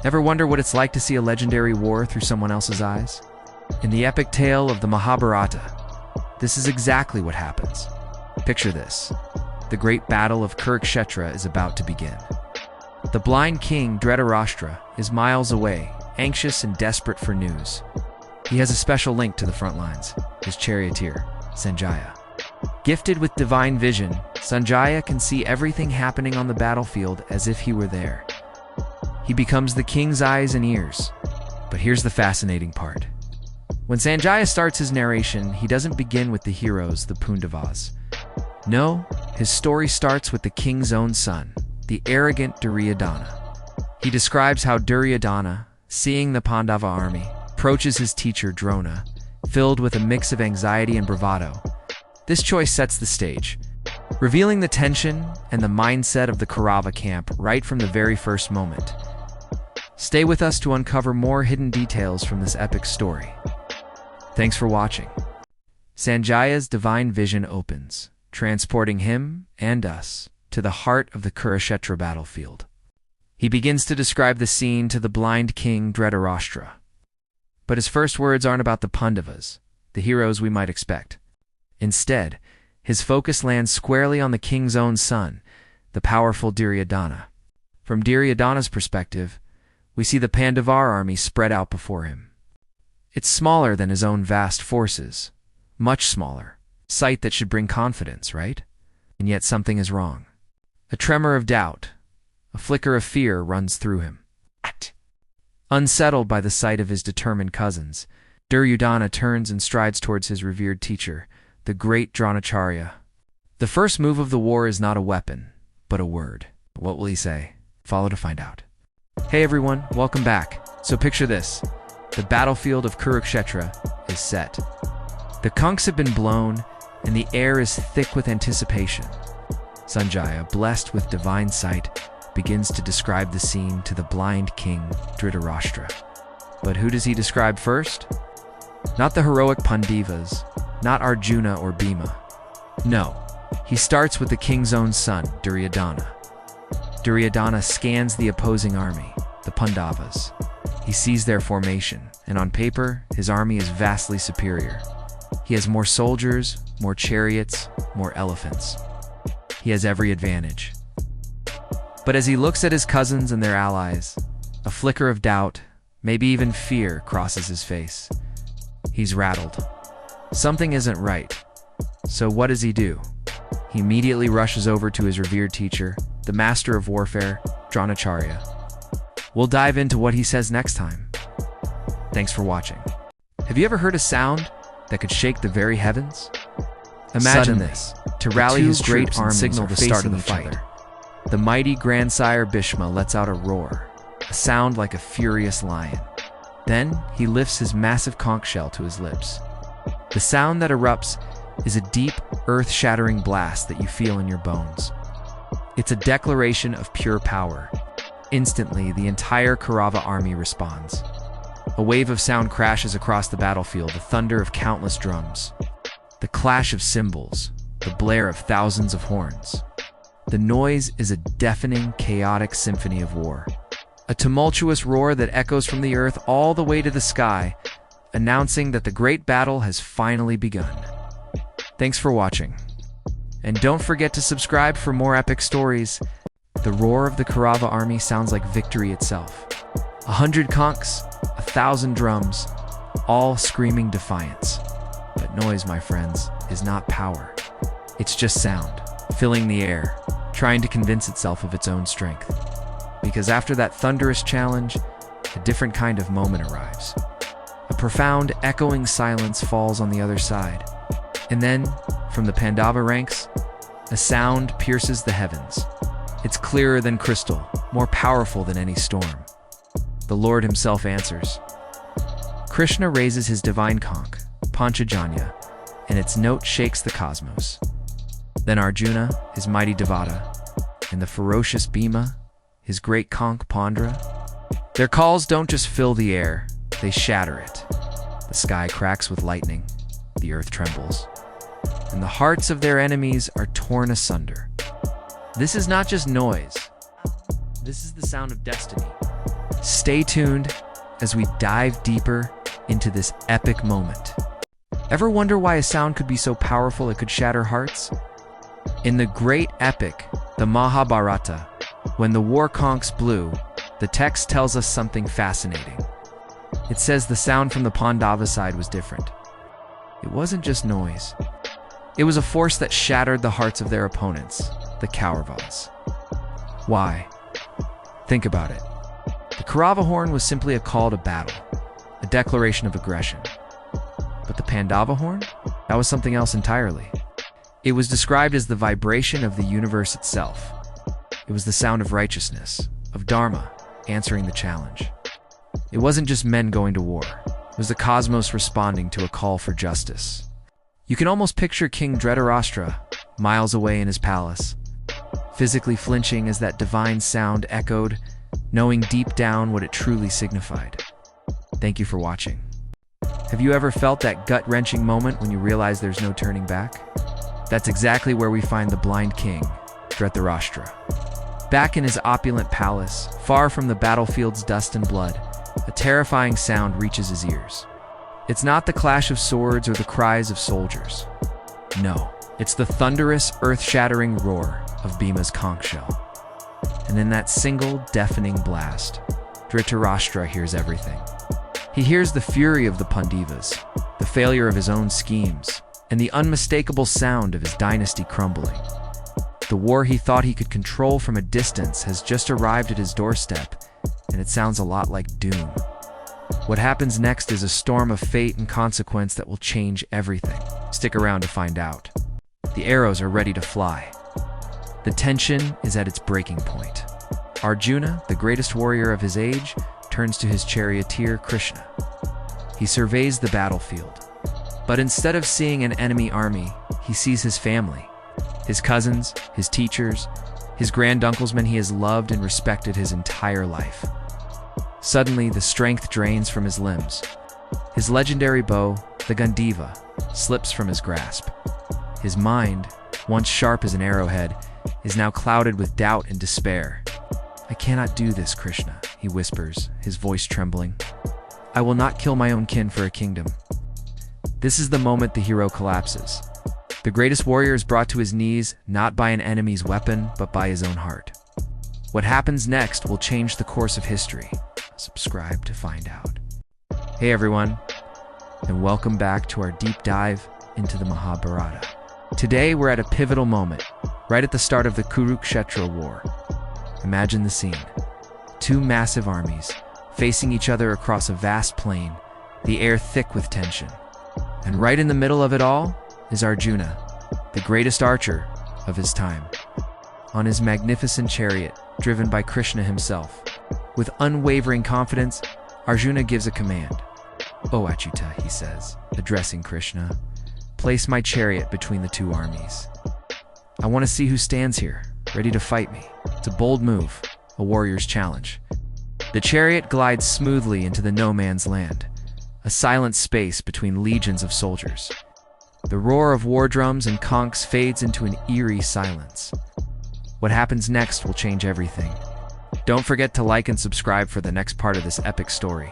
Ever wonder what it's like to see a legendary war through someone else's eyes? In the epic tale of the Mahabharata, this is exactly what happens. Picture this. The great battle of Kurukshetra is about to begin. The blind king, Dhritarashtra, is miles away, anxious and desperate for news. He has a special link to the front lines, his charioteer, Sanjaya. Gifted with divine vision, Sanjaya can see everything happening on the battlefield as if he were there. He becomes the king's eyes and ears. But here's the fascinating part. When Sanjaya starts his narration, he doesn't begin with the heroes, the Pandavas. No, his story starts with the king's own son, the arrogant Duryodhana. He describes how Duryodhana, seeing the Pandava army, approaches his teacher Drona, filled with a mix of anxiety and bravado. This choice sets the stage, revealing the tension and the mindset of the Kaurava camp right from the very first moment. Stay with us to uncover more hidden details from this epic story. Thanks for watching. Sanjaya's divine vision opens, transporting him and us to the heart of the Kurukshetra battlefield. He begins to describe the scene to the blind king Dhritarashtra. But his first words aren't about the Pandavas, the heroes we might expect. Instead, his focus lands squarely on the king's own son, the powerful Duryodhana. From Duryodhana's perspective, we see the Pandavar army spread out before him. It's smaller than his own vast forces, much smaller. Sight that should bring confidence, right? And yet something is wrong. A tremor of doubt, a flicker of fear runs through him. Unsettled by the sight of his determined cousins, Duryodhana turns and strides towards his revered teacher, the great Dronacharya. The first move of the war is not a weapon, but a word. What will he say? Follow to find out. Hey everyone, welcome back. So picture this. The battlefield of Kurukshetra is set. The conchs have been blown, and the air is thick with anticipation. Sanjaya, blessed with divine sight, begins to describe the scene to the blind king Dhritarashtra. But who does he describe first? Not the heroic Pandavas, not Arjuna or Bhima. No, he starts with the king's own son, Duryodhana. Duryodhana scans the opposing army, the Pandavas. He sees their formation, and on paper, his army is vastly superior. He has more soldiers, more chariots, more elephants. He has every advantage. But as he looks at his cousins and their allies, a flicker of doubt, maybe even fear, crosses his face. He's rattled. Something isn't right. So what does he do? He immediately rushes over to his revered teacher, the master of warfare, Dronacharya. We'll dive into what he says next time. Thanks for watching. Have you ever heard a sound that could shake the very heavens? Imagine this, to rally his great armies signal the start of the fight. The mighty grandsire Bhishma lets out a roar, a sound like a furious lion. Then he lifts his massive conch shell to his lips. The sound that erupts is a deep, earth-shattering blast that you feel in your bones. It's a declaration of pure power. Instantly, the entire Kaurava army responds. A wave of sound crashes across the battlefield, the thunder of countless drums, the clash of cymbals, the blare of thousands of horns. The noise is a deafening, chaotic symphony of war. A tumultuous roar that echoes from the earth all the way to the sky, announcing that the great battle has finally begun. Thanks for watching. And don't forget to subscribe for more epic stories. The roar of the Kaurava army sounds like victory itself. 100 conchs, 1,000 drums, all screaming defiance. But noise, my friends, is not power. It's just sound, filling the air, trying to convince itself of its own strength. Because after that thunderous challenge, a different kind of moment arrives. A profound, echoing silence falls on the other side. And then, from the Pandava ranks, a sound pierces the heavens. It's clearer than crystal, more powerful than any storm. The Lord himself answers. Krishna raises his divine conch, Panchajanya, and its note shakes the cosmos. Then Arjuna, his mighty Devata, and the ferocious Bhima, his great conch Pandra. Their calls don't just fill the air, they shatter it. The sky cracks with lightning, the earth trembles, and the hearts of their enemies are torn asunder. This is not just noise. This is the sound of destiny, Stay tuned as we dive deeper into this epic moment. Ever wonder why a sound could be so powerful it could shatter hearts? In the great epic, the Mahabharata, when the war conchs blew, the text tells us something fascinating. It says the sound from the Pandava side was different. It wasn't just noise. It was a force that shattered the hearts of their opponents, the Kauravas. Why? Think about it. The Kaurava horn was simply a call to battle, a declaration of aggression. But the Pandava horn? That was something else entirely. It was described as the vibration of the universe itself. It was the sound of righteousness, of Dharma, answering the challenge. It wasn't just men going to war. It was the cosmos responding to a call for justice. You can almost picture King Dhritarashtra, miles away in his palace, physically flinching as that divine sound echoed, knowing deep down what it truly signified. Thank you for watching. Have you ever felt that gut-wrenching moment when you realize there's no turning back? That's exactly where we find the blind king, Dhritarashtra. Back in his opulent palace, far from the battlefield's dust and blood, a terrifying sound reaches his ears. It's not the clash of swords or the cries of soldiers. No, it's the thunderous, earth-shattering roar of Bhima's conch shell. And in that single, deafening blast, Dhritarashtra hears everything. He hears the fury of the Pandavas, the failure of his own schemes, and the unmistakable sound of his dynasty crumbling. The war he thought he could control from a distance has just arrived at his doorstep, and it sounds a lot like doom. What happens next is a storm of fate and consequence that will change everything. Stick around to find out. The arrows are ready to fly. The tension is at its breaking point. Arjuna, the greatest warrior of his age, turns to his charioteer Krishna. He surveys the battlefield. But instead of seeing an enemy army, he sees his family, his cousins, his teachers, his granduncles, men he has loved and respected his entire life. Suddenly, the strength drains from his limbs. His legendary bow, the Gandiva, slips from his grasp. His mind, once sharp as an arrowhead, is now clouded with doubt and despair. "I cannot do this, Krishna," he whispers, his voice trembling. "I will not kill my own kin for a kingdom." This is the moment the hero collapses. The greatest warrior is brought to his knees not by an enemy's weapon, but by his own heart. What happens next will change the course of history. Subscribe to find out. Hey everyone, and welcome back to our deep dive into the Mahabharata. Today we're at a pivotal moment, right at the start of the Kurukshetra war. Imagine the scene. Two massive armies, facing each other across a vast plain, the air thick with tension. And right in the middle of it all is Arjuna, the greatest archer of his time. On his magnificent chariot, driven by Krishna himself. With unwavering confidence, Arjuna gives a command. "O Achyuta," he says, addressing Krishna, "place my chariot between the two armies. I want to see who stands here, ready to fight me." It's a bold move, a warrior's challenge. The chariot glides smoothly into the no-man's land, a silent space between legions of soldiers. The roar of war drums and conchs fades into an eerie silence. What happens next will change everything. Don't forget to like and subscribe for the next part of this epic story.